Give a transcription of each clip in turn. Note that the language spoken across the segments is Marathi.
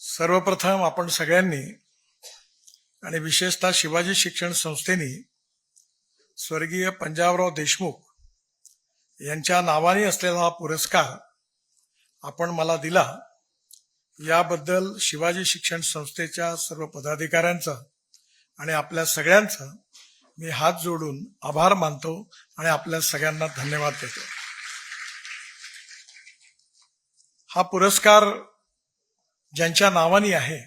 सर्वप्रथम आपण सगळ्यांनी आणि विशेषतः शिवाजी शिक्षण संस्थेने स्वर्गीय पंजाबराव देशमुख यांच्या नावाने असलेला हा पुरस्कार आपण मला दिला, याबद्दल शिवाजी शिक्षण संस्थेच्या सर्व पदाधिकाऱ्यांचं आणि आपल्या सगळ्यांचं मी हात जोडून आभार मानतो आणि आपल्या सगळ्यांना धन्यवाद देतो. हा पुरस्कार ज्यांच्या नावाने आहे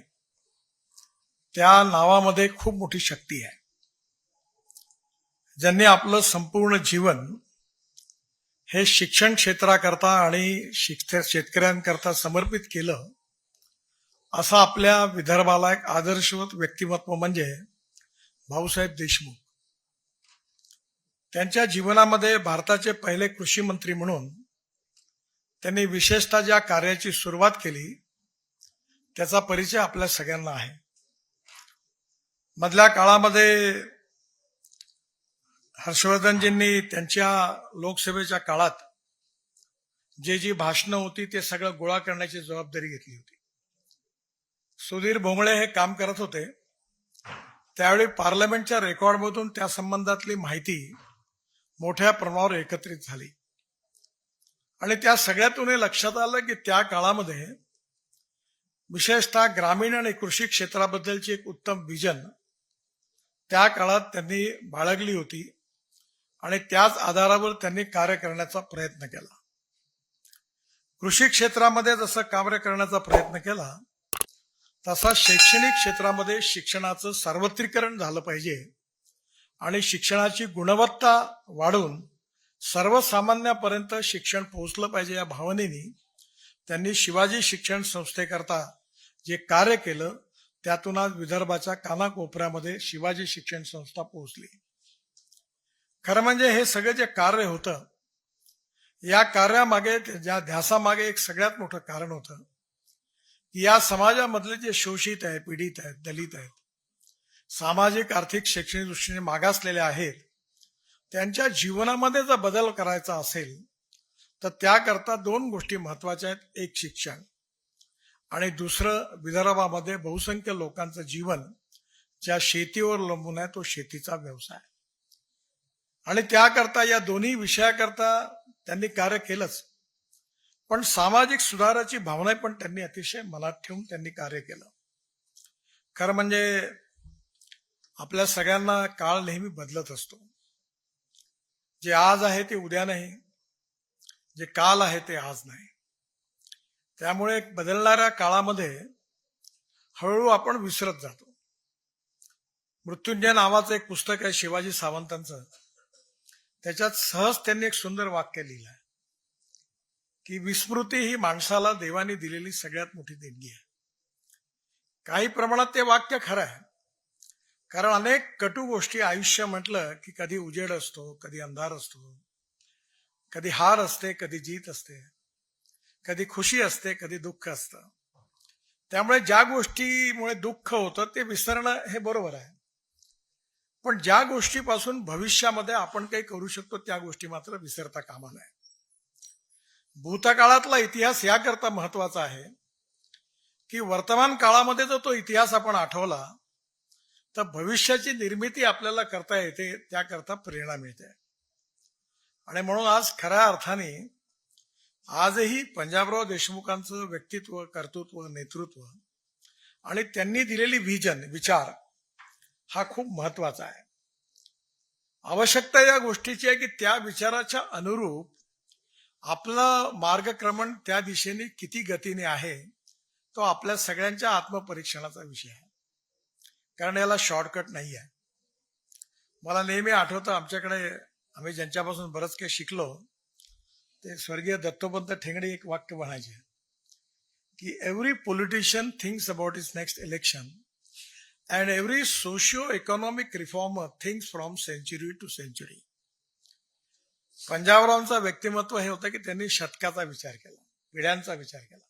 त्या नावामध्ये खूप मोठी शक्ती आहे. ज्यांनी आपलं संपूर्ण जीवन हे शिक्षण क्षेत्राकरता आणि शेतकऱ्यांकरता समर्पित केलं, असं आपल्या विदर्भाला एक आदर्शवत व्यक्तिमत्व म्हणजे भाऊसाहेब देशमुख. त्यांच्या जीवनामध्ये भारताचे पहिले कृषी मंत्री म्हणून त्यांनी विशेषतः ज्या कार्याची सुरुवात केली त्याचा परिचय आपल्या सगळ्यांना आहे. मधल्या काळामध्ये हर्षवर्धनजींनी त्यांच्या लोकसभेच्या काळात जी भाषणं होती ते सगळं गोळा करण्याची जबाबदारी घेतली होती. सुधीर भोंगळे हे काम करत होते. त्यावेळी पार्लमेंटच्या रेकॉर्डमधून त्या संबंधातली माहिती मोठ्या प्रमाणावर एकत्रित झाली आणि त्या सगळ्यातून हे लक्षात आलं की त्या काळामध्ये विशेषतः ग्रामीण आणि कृषी क्षेत्राबद्दलची एक उत्तम विजन त्या काळात त्यांनी बाळगली होती आणि त्याच आधारावर त्यांनी कार्य करण्याचा प्रयत्न केला. कृषी क्षेत्रामध्ये जसं कार्य करण्याचा प्रयत्न केला तसा शैक्षणिक क्षेत्रामध्ये शिक्षणाचं सार्वत्रिकरण झालं पाहिजे आणि शिक्षणाची गुणवत्ता वाढून सर्वसामान्यापर्यंत शिक्षण पोहोचलं पाहिजे या भावनेने त्यांनी शिवाजी शिक्षण संस्थेकरता जे कार्य केलं त्यातून आज विदर्भाच्या कानाकोपऱ्यामध्ये शिवाजी शिक्षण संस्था पोहोचली. खरं म्हणजे हे सगळं जे कार्य होतं या कार्यामागे, ज्या ध्यासामागे एक सगळ्यात मोठं कारण होतं की या समाजामधले जे शोषित आहेत, पीडित आहेत, दलित आहेत, सामाजिक आर्थिक शैक्षणिक दृष्टीने मागासलेले आहेत, त्यांच्या जीवनामध्ये जर बदल करायचा असेल तर त्याकरता दोन गोष्टी महत्वाच्या आहेत. एक शिक्षण आणि दुसरं विदर्भामध्ये बहुसंख्य लोकांचं जीवन ज्या शेतीवर अवलंबून आहे तो शेतीचा व्यवसाय. आणि त्याकरता या दोन्ही विषयाकरता त्यांनी कार्य केलंच, पण सामाजिक सुधाराची भावना पण त्यांनी अतिशय मनात ठेवून त्यांनी कार्य केलं. खरं म्हणजे आपल्या सगळ्यांना काळ नेहमी बदलत असतो. जे आज आहे ते उद्या नाही, जे काल आहे ते आज नाही. त्यामुळे बदलणाऱ्या काळामध्ये हळूहळू आपण विसरत जातो. मृत्युंजय नावाचं एक पुस्तक आहे शिवाजी सावंतांचं. त्याच्यात सहज त्यांनी एक सुंदर वाक्य लिहिलं आहे की विस्मृती ही माणसाला देवाने दिलेली सगळ्यात मोठी देणगी आहे. काही प्रमाणात ते वाक्य खरं आहे, कारण अनेक कटू गोष्टी आयुष्य म्हटलं की कधी उजेड असतो, कधी अंधार असतो, कधी हार असते, कधी जीत असते, कधी खुशी असते, कधी दुःख असतं. त्यामुळे ज्या गोष्टीमुळे दुःख होतं ते विसरणं हे बरोबर आहे, पण ज्या गोष्टीपासून भविष्यामध्ये आपण काही करू शकतो त्या गोष्टी मात्र विसरता कामा नये. भूतकाळातला इतिहास याकरता महत्वाचा आहे की वर्तमान काळामध्ये जर तो इतिहास आपण आठवला तर भविष्याची निर्मिती आपल्याला करता येते, त्याकरता प्रेरणा मिळते. आणि म्हणून आज खऱ्या अर्थाने आजही पंजाबराव देशमुखांचं व्यक्तित्व, कर्तृत्व, नेतृत्व आणि त्यांनी दिलेली विजन, विचार हा खूप महत्वाचा आहे. आवश्यकता या गोष्टीची आहे की त्या विचाराच्या अनुरूप आपलं मार्गक्रमण त्या दिशेने किती गतीने आहे तो आपल्या सगळ्यांच्या आत्मपरीक्षणाचा विषय आहे, कारण याला शॉर्टकट नाही आहे. मला नेहमी आठवतं आमच्याकडे आम्ही ज्यांच्यापासून बरंच काही शिकलो ते स्वर्गीय दत्तोपंत ठेंगडे एक वाक्य म्हणायचे की every politician thinks about his next election and every socio economic reformer thinks from century to century. पंजाबरावांचं व्यक्तिमत्व हे होतं की त्यांनी शतकाचा विचार केला, पिढ्यांचा विचार केला.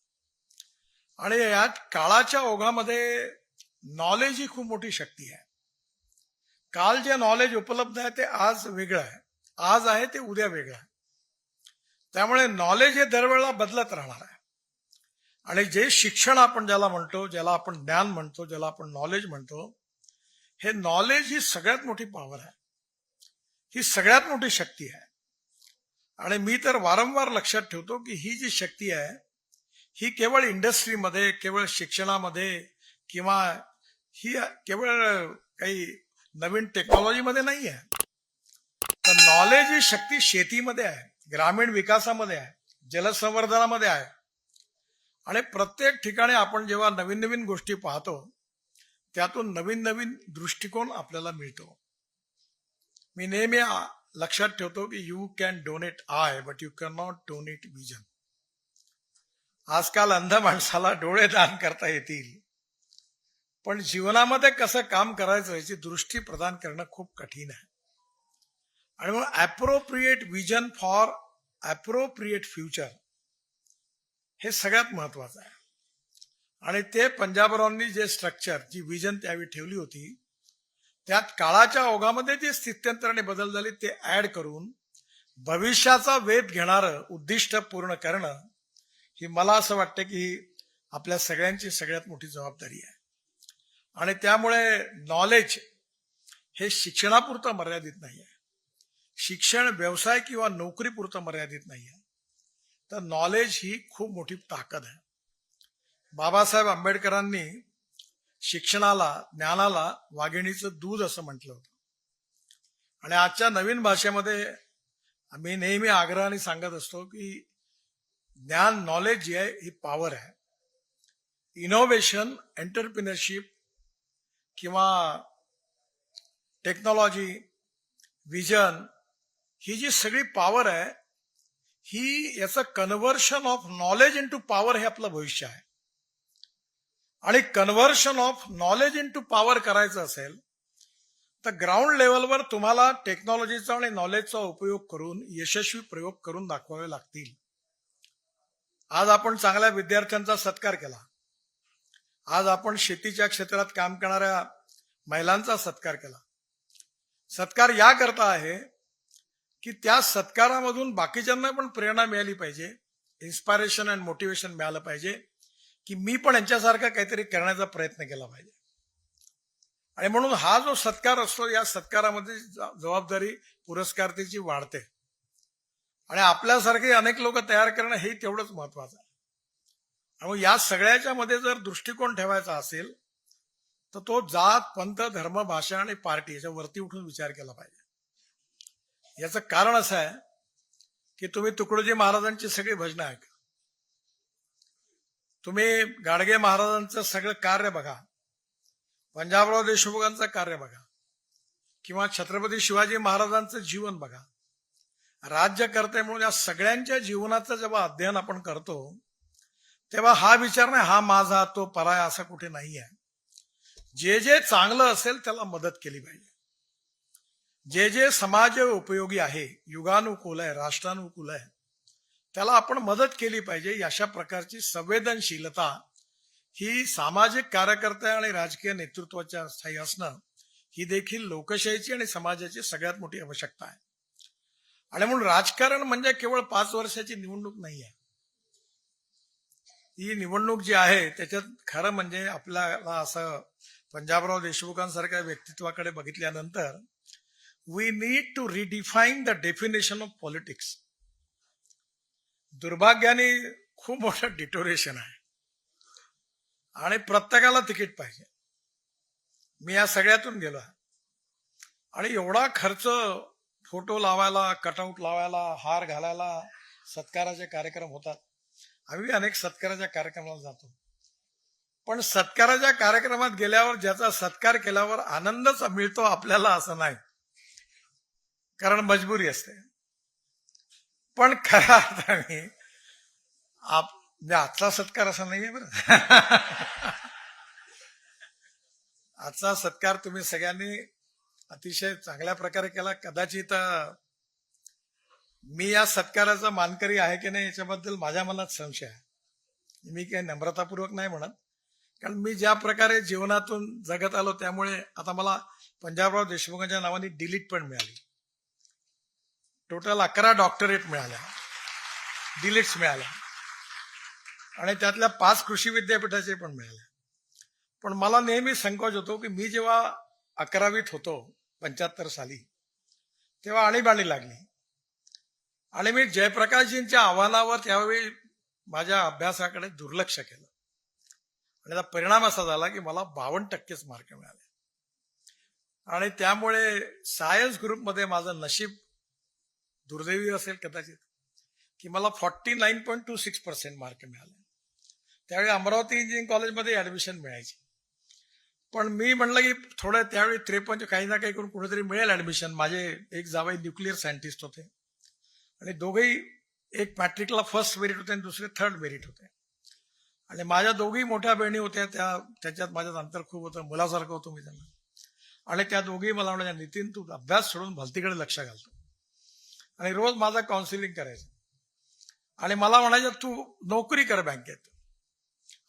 आणि यात काळाच्या ओघामध्ये नॉलेज ही खूप मोठी शक्ती आहे. काल जे नॉलेज उपलब्ध आहे ते आज वेगळं आहे, आज आहे ते उद्या वेगळं आहे. त्यामुळे नॉलेज हे दरवेळेला बदलत राहणार आहे. आणि जे शिक्षण आपण ज्याला म्हणतो, ज्याला आपण ज्ञान म्हणतो, ज्याला आपण नॉलेज म्हणतो, हे नॉलेज ही सगळ्यात मोठी पॉवर आहे, ही सगळ्यात मोठी शक्ती आहे. आणि मी तर वारंवार लक्षात ठेवतो की ही जी शक्ती आहे ही केवळ इंडस्ट्रीमध्ये, केवळ शिक्षणामध्ये किंवा ही केवळ काही नवीन टेक्नॉलॉजीमध्ये नाही आहे. तर नॉलेज ही शक्ती शेतीमध्ये आहे, ग्रामीण विकासामध्ये आहे, जलसंवर्धनामध्ये आहे. आणि प्रत्येक ठिकाणी आपण जेव्हा नवीन नवीन गोष्टी पाहतो त्यातून नवीन नवीन दृष्टिकोन आपल्याला मिळतो. मी नेहमी लक्षात ठेवतो की you can donate I but you can not donate vision. आजकाल अंध माणसाला डोळे दान करता येतील, पण जीवनामध्ये कसं काम करायचं याची दृष्टी प्रदान करणं खूप कठीण आहे. आणि म्हणून appropriate vision for appropriate future हे सगळ्यंत महत्वाचं आहे. आणि ते पंजाबरावांनी जे स्ट्रक्चर, जी विजन त्यावेळी ठेवली होती, त्यात काळाच्या ओघामध्ये जे स्थित्यंतराने बदल झाले ते ऍड करून भविष्याचा वेध घेणारं उद्दिष्ट पूर्ण करणं ही मला असं वाटतं की आपल्या सगळ्यांची सगळ्यात मोठी जबाबदारी आहे. आणि त्यामुळे नॉलेज हे शिक्षणापुरतं मर्यादित नाही आहे, शिक्षण व्यवसाय किंवा नोकरीपुरतं मर्यादित नाही आहे, तर नॉलेज ही खूप मोठी ताकद आहे. बाबासाहेब आंबेडकरांनी शिक्षणाला, ज्ञानाला वाघिणीचं दूध असं म्हटलं होतं. आणि आजच्या नवीन भाषेमध्ये आम्ही नेहमी आग्रहाने सांगत असतो की ज्ञान, नॉलेज जी आहे ही पॉवर आहे. इनोव्हेशन, एंटरप्रिनरशिप किंवा टेक्नॉलॉजी, विजन ही जी सगळी पॉवर आहे ही याचं conversion of knowledge into power हे आपलं भविष्य आहे. आणि conversion of knowledge into power करायचं असेल तर ग्राउंड लेवलवर तुम्हाला टेक्नॉलॉजीचा आणि नॉलेजचा उपयोग करून यशस्वी प्रयोग करून दाखवावे लागतील. आज आपण चांगल्या विद्यार्थ्यांचा सत्कार केला, आज आपण शेतीच्या क्षेत्रात काम करणाऱ्या महिलांचा सत्कार केला. सत्कार याकरता आहे की त्या सत्कारामधून बाकीच्यांना पण प्रेरणा मिळाली पाहिजे, इन्स्पायरेशन अँड मोटिवेशन मिळालं पाहिजे की मी पण यांच्यासारखं काहीतरी करण्याचा प्रयत्न केला पाहिजे. आणि म्हणून हा जो सत्कार असतो, या सत्कारामध्ये जबाबदारी पुरस्कारार्थीची वाढते. आणि आपल्यासारखे अनेक लोक तयार करणं हे तेवढंच महत्वाचं आहे. आणि या सगळ्याच्या मध्ये जर दृष्टिकोन ठेवायचा असेल तर तो जात, पंथ, धर्म, भाषा आणि पार्टी याच्या वरती उठून विचार केला पाहिजे. याचं कारण असं आहे की तुम्ही तुकडोजी महाराजांची सगळी भजनं ऐका, तुम्ही गाडगे महाराजांचं सगळं कार्य बघा, पंजाबराव देशमुखांचं कार्य बघा, किंवा छत्रपती शिवाजी महाराजांचं जीवन बघा. राज्यकर्ते म्हणून या सगळ्यांच्या जीवनाचं जेव्हा अध्ययन आपण करतो तेव्हा हा विचार नाही हा माझा तो पराया असं कुठे नाही आहे. जे जे चांगलं असेल त्याला मदत केली पाहिजे, जे जे समाज उपयोगी आहे, युगानुकूल आहे, राष्ट्रानुकूल आहे, त्याला आपण मदत केली पाहिजे. अशा प्रकारची संवेदनशीलता ही सामाजिक कार्यकर्ते आणि राजकीय नेतृत्वाच्या स्थायी असणं ही देखील लोकशाहीची आणि समाजाची सगळ्यात मोठी आवश्यकता आहे. आणि म्हणून राजकारण म्हणजे केवळ 5 वर्षाची निवडणूक नाही आहे. ही निवडणूक जी आहे त्याच्यात खरं म्हणजे आपल्याला असं पंजाबराव देशमुखांसारख्या व्यक्तित्वाकडे बघितल्यानंतर we need to redefine the definition of politics. दुर्भाग्याने खूप मोठं डिटोरेशन आहे आणि प्रत्येकाला तिकीट पाहिजे. मी या सगळ्यातून गेलो आहे आणि एवढा खर्च फोटो लावायला, कटआउट लावायला, हार घालायला, सत्काराचे कार्यक्रम होतात. आम्ही अनेक सत्काराच्या कार्यक्रमाला जातो, पण सत्काराच्या कार्यक्रमात गेल्यावर ज्याचा सत्कार केल्यावर आनंदच मिळतो आपल्याला असं नाही, कारण मजबुरी असते. पण खऱ्या अर्थाने आजचा सत्कार असा नाहीये बरं. आजचा सत्कार तुम्ही सगळ्यांनी अतिशय चांगल्या प्रकारे केला. कदाचित मी या सत्काराचा मानकरी आहे की नाही याच्याबद्दल माझ्या मनात संशय आहे. मी काही नम्रतापूर्वक नाही म्हणत, कारण मी ज्या प्रकारे जीवनातून जगत आलो त्यामुळे आता मला पंजाबराव देशमुखांच्या नावाने डिलीट पण मिळाली. टोटल 11 डॉक्टरेट मिळाल्या, डिलीट्स मिळाल्या. आणि त्यातल्या 5 कृषी विद्यापीठाचे पण मिळाले. पण मला नेहमी संकोच होतो की मी जेव्हा 11वीत होतो 75 साली, तेव्हा आणीबाणी लागली आणि मी जयप्रकाशजींच्या आव्हानावर त्यावेळी माझ्या अभ्यासाकडे दुर्लक्ष केलं आणि त्याचा परिणाम असा झाला की मला 52% मार्क मिळाले आणि त्यामुळे सायन्स ग्रुपमध्ये माझं नशीब दुर्दैवी असेल कदाचित की मला 49.26% मार्क मिळाले. त्यावेळी अमरावती इंजिनिअरिंग कॉलेजमध्ये ऍडमिशन मिळायची, पण मी म्हणलं की थोडं त्यावेळी 53 काही ना काही करून कुठेतरी मिळेल ऍडमिशन. माझे एक जावई न्यूक्लिअर सायंटिस्ट होते आणि दोघेही, एक मॅट्रिकला फर्स्ट मेरिट होते आणि दुसरे थर्ड मेरिट होते आणि माझ्या दोघी मोठ्या बहिणी होत्या, त्याच्यात माझ्यात अंतर खूप होतं, मुलासारखं होतो मी त्यांना. आणि त्या दोघी मला म्हणाल्या, नितीन तू अभ्यास सोडून भलतीकडे लक्ष घालतो, आणि रोज माझं काउन्सिलिंग करायचं आणि मला म्हणायचं तू नोकरी कर बँकेत.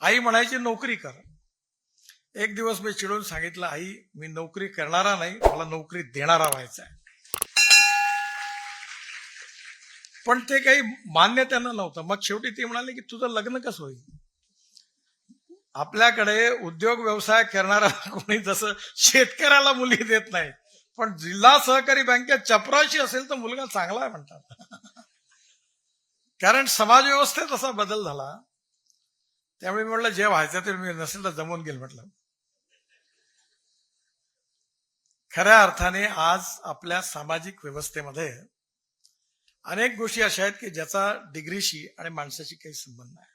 आई म्हणायची नोकरी कर. एक दिवस मी चिडून सांगितलं, आई मी नोकरी करणारा नाही, मला नोकरी देणारा व्हायचा आहे. पण ते काही मान्य त्यांना नव्हतं. मग शेवटी ते म्हणाले की तुझं लग्न कसं होईल. आपल्याकडे उद्योग व्यवसाय करणारा कोणी जसं शेतकऱ्याला मुली देत नाही, पण जिल्हा सहकारी बँकेत चपराशी असेल तर मुलगा चांगला आहे म्हणतात. कारण समाज व्यवस्थेत असा बदल झाला. त्यामुळे मी म्हटलं जे व्हायचं ते मी नसेल तर जमून गेल म्हटलं. खऱ्या अर्थाने आज आपल्या सामाजिक व्यवस्थेमध्ये अनेक गोष्टी अशा आहेत की ज्याचा डिग्रीशी आणि माणसाशी काही संबंध नाही.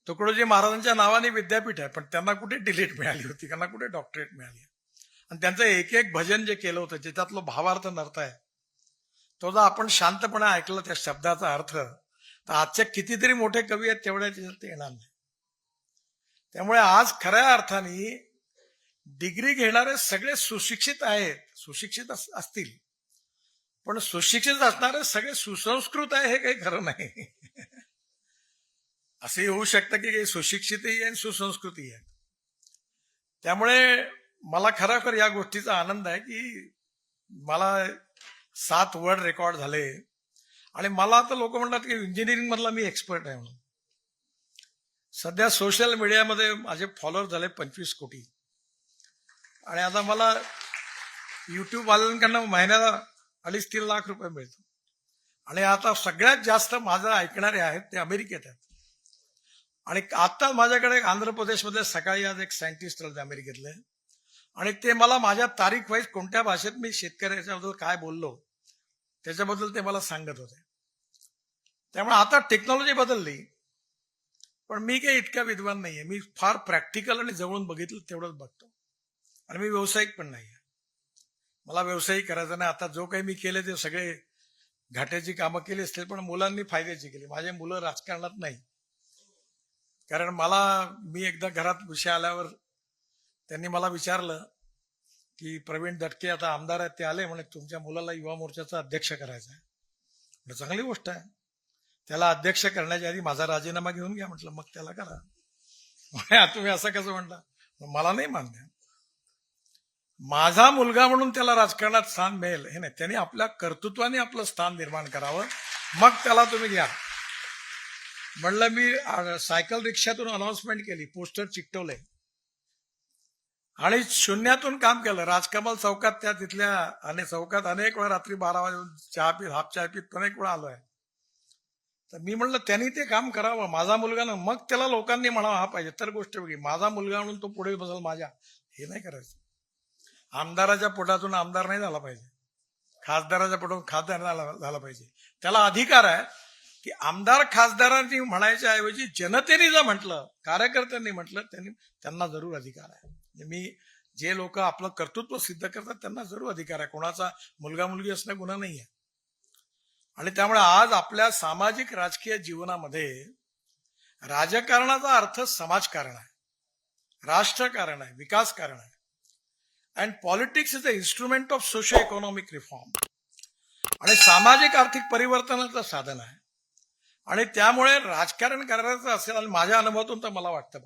तुकडोजी महाराजांच्या नावाने विद्यापीठ आहे, पण त्यांना कुठे डिलीट मिळाली होती, त्यांना कुठे डॉक्टरेट मिळाली. आणि त्यांचं एक एक भजन जे केलं होतं, ज्याच्यातलं भावार्थ नर्थ आहे, तो जर आपण शांतपणे ऐकलं त्या शब्दाचा अर्थ, तर आजचे कितीतरी मोठे कवी आहेत तेवढ्या त्याच्यात येणार नाही. त्यामुळे आज खऱ्या अर्थाने डिग्री घेणारे सगळे सुशिक्षित आहेत, सुशिक्षित असतील, पण सुशिक्षित असणारे सगळे सुसंस्कृत आहे हे काही खरं नाही. असंही होऊ शकतं की काही सुशिक्षितही आहे आणि सुसंस्कृतही आहे. त्यामुळे मला खरोखर या गोष्टीचा आनंद आहे की मला 7 वर्ल्ड रेकॉर्ड झाले आणि मला आता लोक म्हणतात की इंजिनिअरिंग मधला मी एक्सपर्ट आहे म्हणून. सध्या सोशल मीडियामध्ये माझे फॉलोअर झाले 25 कोटी आणि आता मला युट्यूब वाल्यांकडनं महिन्याला 2.5-3 लाख रुपये मिळतो. आणि आता सगळ्यात जास्त माझं ऐकणारे आहेत ते अमेरिकेत आहेत. आणि आता माझ्याकडे आंध्र प्रदेशमध्ये सकाळी आज एक सायंटिस्ट आले अमेरिकेतले, आणि ते मला माझ्या तारीख वाईज कोणत्या भाषेत मी शेतकऱ्याच्याबद्दल काय बोललो त्याच्याबद्दल ते मला सांगत होते. त्यामुळे आता टेक्नॉलॉजी बदलली, पण मी काही इतका विद्वान नाहीये. मी फार प्रॅक्टिकल आणि जवळून बघितलं तेवढंच बघतो, आणि मी व्यावसायिक पण नाही. मला व्यवसायिक करायचा नाही. आता जो काही मी केले ते सगळे घाट्याची कामं केली असतील, पण मुलांनी फायद्याची केली. माझे मुलं राजकारणात नाही. कारण मी एकदा घरात विषय आल्यावर त्यांनी मला विचारलं की प्रवीण दटके आता आमदार आहेत, ते आले म्हणे तुमच्या मुलाला युवा मोर्चाचा अध्यक्ष करायचा आहे. म्हटलं चांगली गोष्ट आहे, त्याला अध्यक्ष करण्याच्या आधी माझा राजीनामा घेऊन घ्या म्हटलं, मग त्याला करा. तुम्ही असं कसं म्हणता. मला नाही मान्य. माझा मुलगा म्हणून त्याला राजकारणात स्थान मिळेल हे नाही, त्यांनी आपल्या कर्तृत्वाने आपलं स्थान निर्माण करावं, मग त्याला तुम्ही घ्या. म्हणलं मी सायकल रिक्षातून अनाउन्समेंट केली, पोस्टर चिकटवले आणि शून्यातून काम केलं. राजकमल चौकात त्या तिथल्या आणि चौकात अनेक वेळा रात्री 12 वाजून चहा पीत, हाफ चहा पीत अनेक वेळा आलोय. तर मी म्हणलं त्यांनी ते काम करावं, माझा मुलगा ना, मग त्याला लोकांनी म्हणावं हा पाहिजे. तर गोष्ट वेगळी, माझा मुलगा म्हणून तो पुढे बसेल माझ्या, हे नाही करायचं. आमदाराच्या पोटातून आमदार नाही झाला पाहिजे, खासदाराच्या पोटातून खासदार झाला पाहिजे. त्याला अधिकार आहे की आमदार खासदारांनी म्हणायच्या ऐवजी जनतेने जर म्हटलं, कार्यकर्त्यांनी म्हटलं, त्यांना जरूर अधिकार आहे. मी जे लोक आपलं कर्तृत्व सिद्ध करतात त्यांना जरूर अधिकार आहे. कोणाचा मुलगा मुलगी असणं गुन्हा नाही आहे. आणि त्यामुळे आज आपल्या सामाजिक राजकीय जीवनामध्ये राजकारणाचा अर्थ समाजकारण आहे, राष्ट्रकारण आहे, विकासकारण आहे. And politics is a instrument of socio economic reform, आणि सामाजिक आर्थिक परिवर्तनाचं साधन आहे. आणि त्यामुळे राजकारण करायचं असेल, आणि माझ्या अनुभवातून तर मला वाटतं